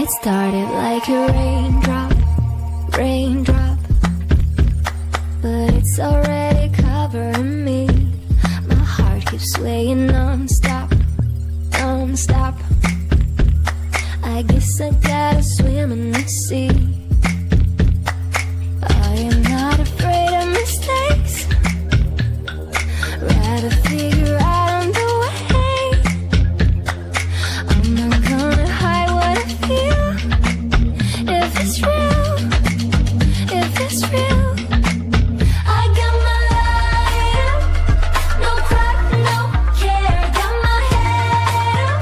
It started like a raindrop, raindrop, but it's already covering me. My heart keeps swaying non-stop, non-stop. I guess I gotta swim in the sea. I am not afraid of mistakes, rather figure out on the way. I'm not gonna hide what I feel. If it's real, if it's real, I got my light up, no crack, no care. Got my head up,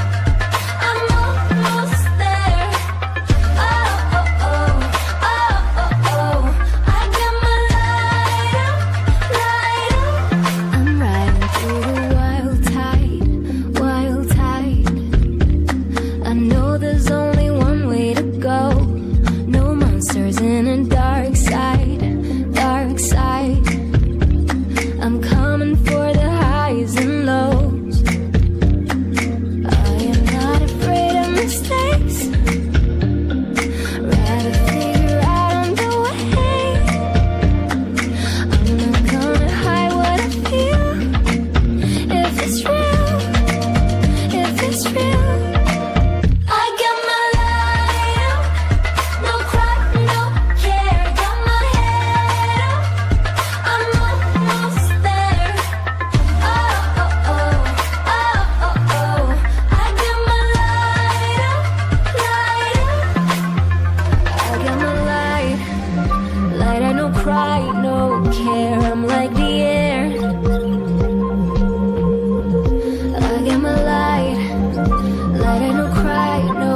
I'm almost there. Oh, oh, oh, oh, oh, oh. I got my light up, light up. I'm riding through the wild tide, wild tide. I know there's only one way to go. No monsters in a dark side, dark side. I'm coming for the highs and lows. I am not afraid of mistakes, rather figure out on the way. I'm not gonna hide what I feel. If it's real, if it's real, I got my light up, no crack, no care. Got my head up, I'm almost there. Oh, oh, oh, oh, oh, oh. I got my light up, light up. I got my light, light. I no cry, no care. I'm like the air. I got my light, light. I no cry, no